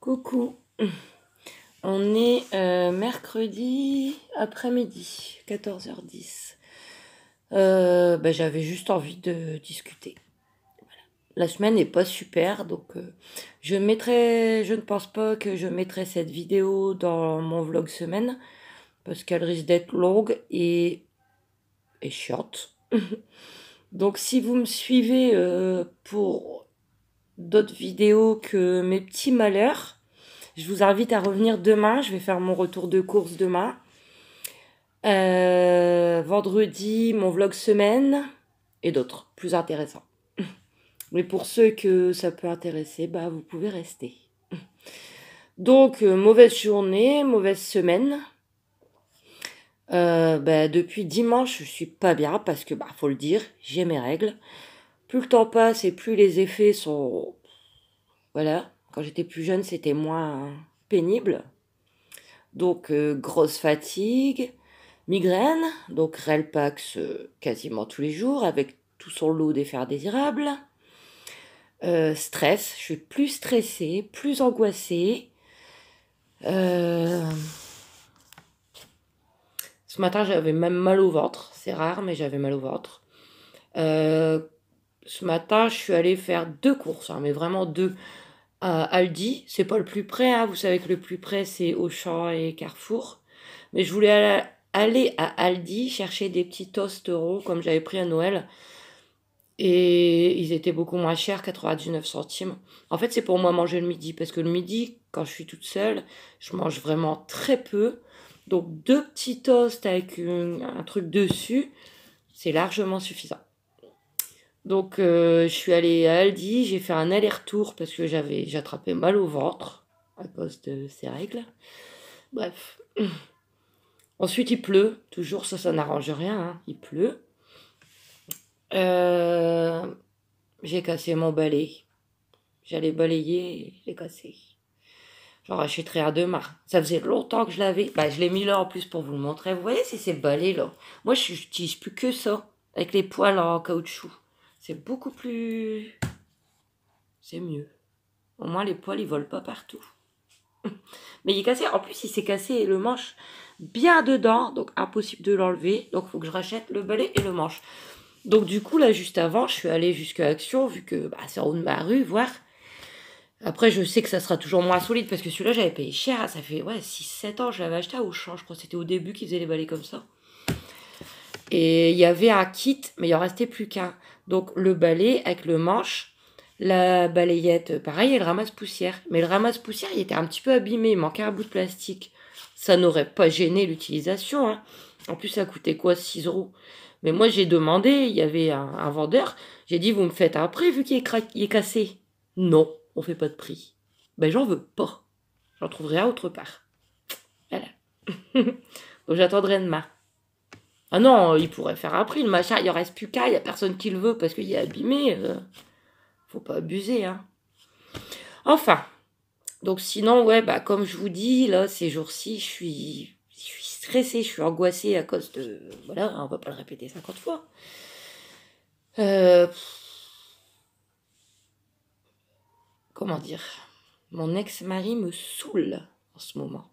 Coucou, on est mercredi après-midi, 14h10. J'avais juste envie de discuter. La semaine n'est pas super, donc je ne pense pas que je mettrai cette vidéo dans mon vlog semaine, parce qu'elle risque d'être longue et chiante. Donc si vous me suivez pour d'autres vidéos que mes petits malheurs, je vous invite à revenir demain. Je vais faire mon retour de course demain. Vendredi, mon vlog semaine et d'autres plus intéressants. Mais pour ceux que ça peut intéresser, vous pouvez rester. Donc, mauvaise journée, mauvaise semaine. Depuis dimanche, je suis pas bien parce que, faut le dire, j'ai mes règles. Plus le temps passe et plus les effets sont... Voilà, quand j'étais plus jeune, c'était moins pénible. Donc, grosse fatigue, migraine, donc Relpax quasiment tous les jours, avec tout son lot d'effets indésirables. Stress, je suis plus stressée, plus angoissée. Ce matin, j'avais même mal au ventre. C'est rare, mais j'avais mal au ventre. Ce matin, je suis allée faire 2 courses, mais vraiment 2. À Aldi, c'est pas le plus près, vous savez que le plus près c'est Auchan et Carrefour. Mais je voulais aller à Aldi chercher des petits toasts ronds comme j'avais pris à Noël. Et ils étaient beaucoup moins chers, 99 centimes. En fait, c'est pour moi manger le midi. Parce que le midi, quand je suis toute seule, je mange vraiment très peu. Donc 2 petits toasts avec un truc dessus, c'est largement suffisant. Donc je suis allée à Aldi, j'ai fait un aller-retour parce que j'ai attrapé mal au ventre à cause de ces règles. Bref. Ensuite il pleut, toujours ça n'arrange rien, il pleut. J'ai cassé mon balai. J'allais balayer, je l'ai cassé. J'en rachèterai un demain. Ça faisait longtemps que je l'avais. Je l'ai mis là en plus pour vous le montrer. Vous voyez, c'est ces balais là. Moi je n'utilise plus que ça, avec les poils en caoutchouc. C'est beaucoup plus... C'est mieux. Au moins, les poils, ils volent pas partout. Mais il est cassé. En plus, il s'est cassé le manche bien dedans. Donc, impossible de l'enlever. Donc, il faut que je rachète le balai et le manche. Donc, du coup, là, juste avant, je suis allée jusqu'à Action, vu que c'est en haut de ma rue, voir. Après, je sais que ça sera toujours moins solide, parce que celui-là, j'avais payé cher. Ça fait 6-7 ans, je l'avais acheté à Auchan. Je crois que c'était au début qu'ils faisaient les balais comme ça. Et il y avait un kit, mais il en restait plus qu'un. Donc, le balai avec le manche. La balayette, pareil, et le ramasse-poussière. Mais le ramasse-poussière, il était un petit peu abîmé, il manquait un bout de plastique. Ça n'aurait pas gêné l'utilisation. En plus, ça coûtait quoi, 6 €. Mais moi, j'ai demandé, il y avait un vendeur. J'ai dit, vous me faites un prix vu qu'il est cassé. Non, on fait pas de prix. J'en veux pas. J'en trouverai un autre part. Voilà. Donc, j'attendrai demain. Ah non, il pourrait faire un prix, le machin. Il en reste plus qu'un, il y a personne qui le veut parce qu'il est abîmé. Faut pas abuser, Enfin, donc sinon, comme je vous dis, là, ces jours-ci, je suis stressée, je suis angoissée à cause de... Voilà, on va pas le répéter 50 fois. Comment dire? Mon ex-mari me saoule en ce moment.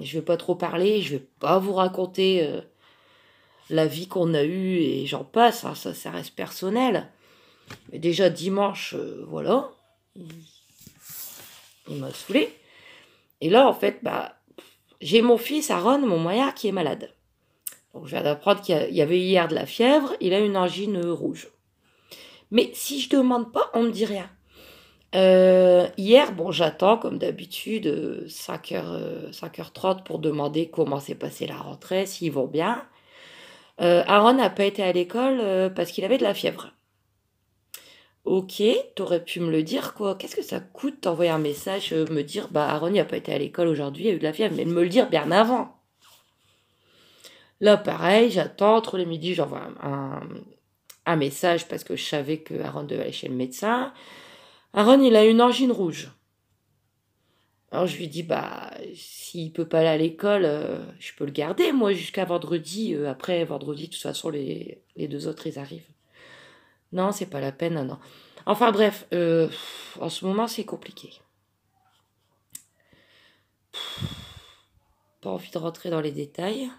Je vais pas trop parler, je vais pas vous raconter la vie qu'on a eue et j'en passe, ça reste personnel. Mais déjà dimanche, voilà, il m'a saoulé. Et là, en fait, j'ai mon fils, Aaron, mon moyen, qui est malade. Donc, je viens d'apprendre qu'il y avait hier de la fièvre, il a une angine rouge. Mais si je demande pas, on me dit rien. Hier, j'attends, comme d'habitude, 5h30 pour demander comment s'est passée la rentrée, s'ils vont bien. Aaron n'a pas été à l'école parce qu'il avait de la fièvre. Ok, t'aurais pu me le dire, quoi. Qu'est-ce que ça coûte d'envoyer un message, me dire, Aaron n'a pas été à l'école aujourd'hui, il a eu de la fièvre, mais de me le dire bien avant. Là, pareil, j'attends, entre les midis, j'envoie un message parce que je savais que Aaron devait aller chez le médecin. Aaron, il a une angine rouge. Alors, je lui dis, s'il peut pas aller à l'école, je peux le garder, moi, jusqu'à vendredi. Après, vendredi, de toute façon, les 2 autres, ils arrivent. Non, c'est pas la peine, non. Enfin bref, en ce moment c'est compliqué. Pas envie de rentrer dans les détails,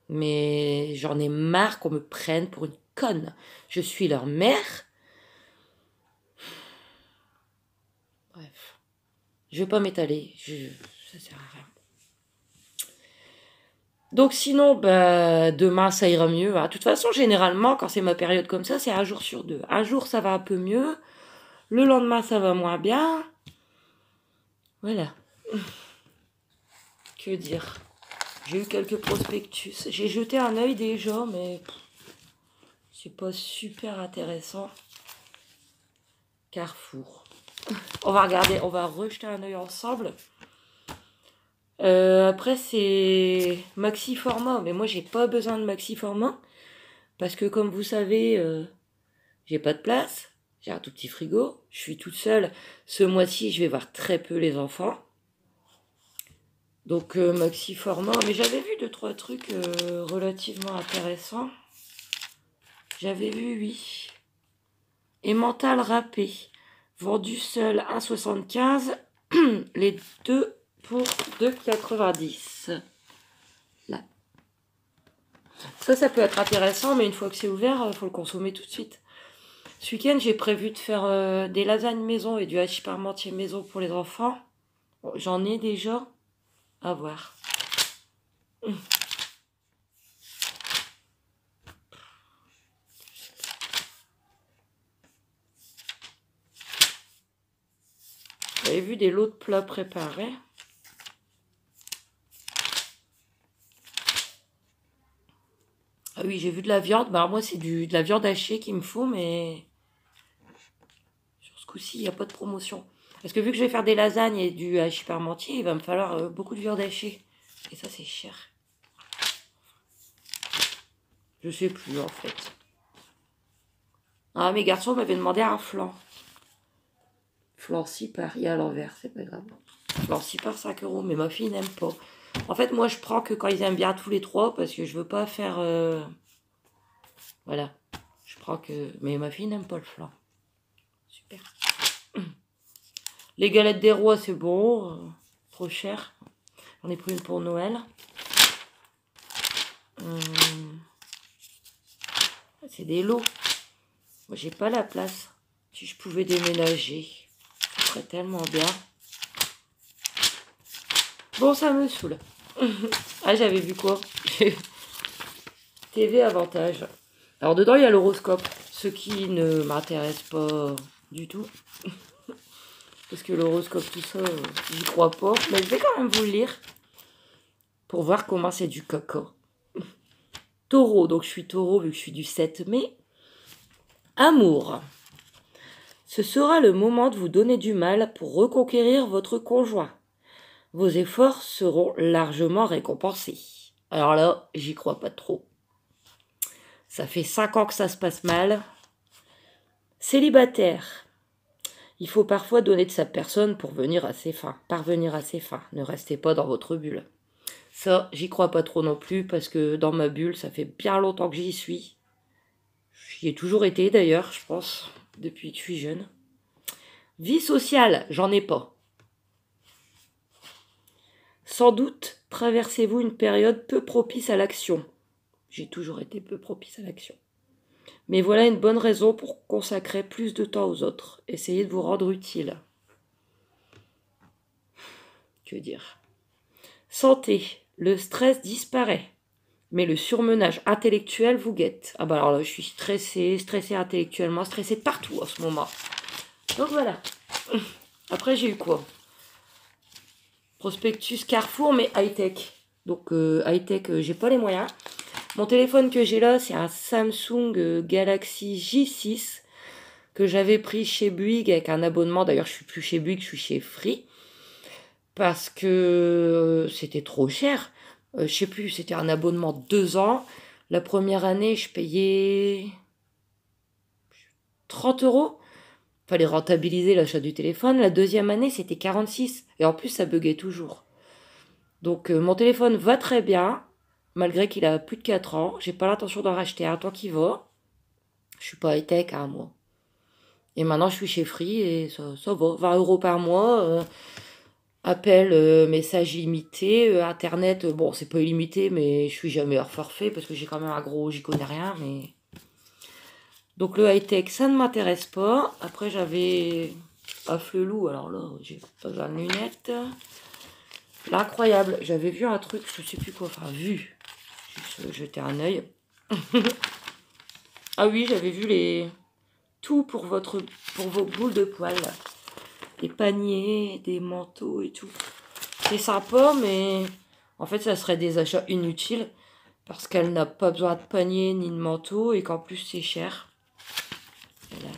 mais j'en ai marre qu'on me prenne pour une conne. Je suis leur mère. Bref, je vais pas m'étaler, ça sert à rien. Donc sinon, bah, demain ça ira mieux. De toute façon, généralement, quand c'est ma période comme ça, c'est un jour sur deux. Un jour ça va un peu mieux, le lendemain ça va moins bien. Voilà. Que dire? J'ai eu quelques prospectus. J'ai jeté un œil déjà, mais c'est pas super intéressant. Carrefour. On va regarder, on va rejeter un œil ensemble. Après, c'est maxi format, mais moi j'ai pas besoin de maxi format parce que, comme vous savez, j'ai pas de place. J'ai un tout petit frigo. Je suis toute seule. Ce mois-ci, je vais voir très peu les enfants. Donc, maxi format. Mais j'avais vu 2-3 trucs relativement intéressants. J'avais vu, oui. Emmental râpé. Vendu seul 1,75. Les deux pour 2,90. Là. Ça peut être intéressant, mais une fois que c'est ouvert, il faut le consommer tout de suite. Ce week-end, j'ai prévu de faire des lasagnes maison et du hachis parmentier maison pour les enfants. Bon, j'en ai déjà. À voir. Vous avez vu des lots de plats préparés. Ah oui, j'ai vu de la viande. Bah, moi, c'est de la viande hachée qu'il me faut, mais sur ce coup-ci, il n'y a pas de promotion. Parce que vu que je vais faire des lasagnes et du hachis parmentier, il va me falloir beaucoup de viande hachée. Et ça, c'est cher. Je sais plus, en fait. Ah, mes garçons m'avaient demandé un flan. Flan 6 par, il y a à l'envers, c'est pas grave. Flan 6 par 5 euros, mais ma fille n'aime pas. En fait, moi, je prends que quand ils aiment bien tous les trois, parce que je veux pas faire... Voilà. Je prends que... Mais ma fille n'aime pas le flan. Super. Les galettes des rois, c'est bon. Trop cher. J'en ai pris une pour Noël. C'est des lots. Moi, j'ai pas la place. Si je pouvais déménager, ça serait tellement bien. Bon, ça me saoule. Ah, j'avais vu quoi? TV Avantage. Alors, dedans, il y a l'horoscope. Ce qui ne m'intéresse pas du tout. Parce que l'horoscope, tout ça, j'y crois pas. Mais je vais quand même vous le lire. Pour voir comment c'est du coco. Taureau. Donc, je suis taureau vu que je suis du 7 mai. Amour. Ce sera le moment de vous donner du mal pour reconquérir votre conjoint. Vos efforts seront largement récompensés. Alors là, j'y crois pas trop. Ça fait 5 ans que ça se passe mal. Célibataire. Il faut parfois donner de sa personne pour parvenir à ses fins. Ne restez pas dans votre bulle. Ça, j'y crois pas trop non plus, parce que dans ma bulle, ça fait bien longtemps que j'y suis. J'y ai toujours été d'ailleurs, je pense, depuis que je suis jeune. Vie sociale, j'en ai pas. Sans doute traversez-vous une période peu propice à l'action. J'ai toujours été peu propice à l'action. Mais voilà une bonne raison pour consacrer plus de temps aux autres. Essayez de vous rendre utile. Que dire? Santé. Le stress disparaît. Mais le surmenage intellectuel vous guette. Ah bah alors là, je suis stressée intellectuellement, stressée de partout en ce moment. Donc voilà. Après, j'ai eu quoi? Prospectus Carrefour, mais high-tech. Donc high-tech, j'ai pas les moyens. Mon téléphone que j'ai là, c'est un Samsung Galaxy J6 que j'avais pris chez Bouygues avec un abonnement. D'ailleurs, je suis plus chez Bouygues, je suis chez Free. Parce que c'était trop cher. Je sais plus, c'était un abonnement de 2 ans. La première année, je payais 30 euros. Fallait rentabiliser l'achat du téléphone. La deuxième année, c'était 46. Et en plus, ça buguait toujours. Donc, mon téléphone va très bien, malgré qu'il a plus de 4 ans. J'ai pas l'intention d'en racheter un tant qu'il va. Je suis pas high-tech, hein, moi. Et maintenant, je suis chez Free et ça va. 20 euros par mois. Appel, message illimité, internet, bon c'est pas illimité mais je suis jamais hors forfait parce que j'ai quand même un gros, j'y connais rien mais... Donc le high-tech ça ne m'intéresse pas. Après j'avais Afflelou, alors là j'ai pas besoin de lunettes. Là incroyable, j'avais vu un truc, je sais plus quoi, enfin vu, juste jeter un œil. Ah oui j'avais vu les... Tout pour vos boules de poils. Des paniers, des manteaux et tout. C'est sympa, mais en fait, ça serait des achats inutiles parce qu'elle n'a pas besoin de panier ni de manteau et qu'en plus, c'est cher. Voilà.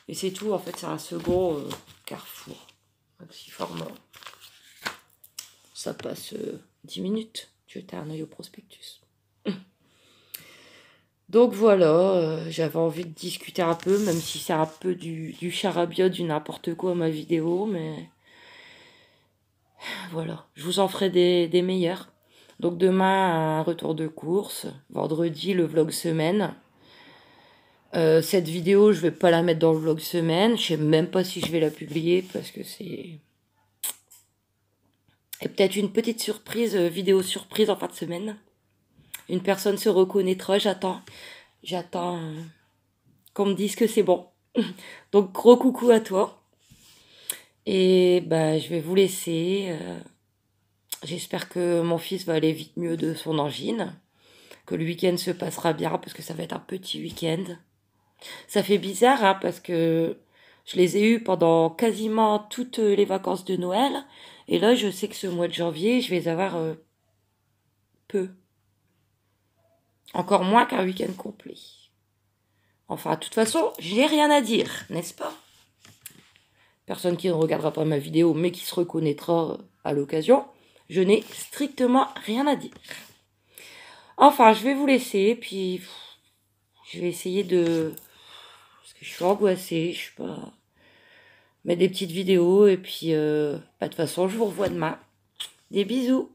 Et c'est tout, en fait, c'est un second Carrefour. Maxi format. Ça passe 10 minutes. Jeter un œil au prospectus. Donc voilà, j'avais envie de discuter un peu, même si c'est un peu du charabia, du n'importe quoi ma vidéo, mais voilà, je vous en ferai des meilleurs. Donc demain, un retour de course. Vendredi, le vlog semaine. Cette vidéo, je vais pas la mettre dans le vlog semaine. Je sais même pas si je vais la publier parce que c'est... Et peut-être une petite surprise, vidéo surprise en fin de semaine. Une personne se reconnaîtra, j'attends qu'on me dise que c'est bon. Donc gros coucou à toi. Et bah je vais vous laisser. J'espère que mon fils va aller vite mieux de son angine. Que le week-end se passera bien parce que ça va être un petit week-end. Ça fait bizarre hein, parce que je les ai eus pendant quasiment toutes les vacances de Noël. Et là, je sais que ce mois de janvier, je vais les avoir peu. Encore moins qu'un week-end complet. Enfin, de toute façon, j'ai rien à dire, n'est-ce pas? Personne qui ne regardera pas ma vidéo, mais qui se reconnaîtra à l'occasion. Je n'ai strictement rien à dire. Enfin, je vais vous laisser, puis je vais essayer de... Parce que je suis angoissée, je sais pas... Mettre des petites vidéos, et puis... de toute façon, je vous revois demain. Des bisous.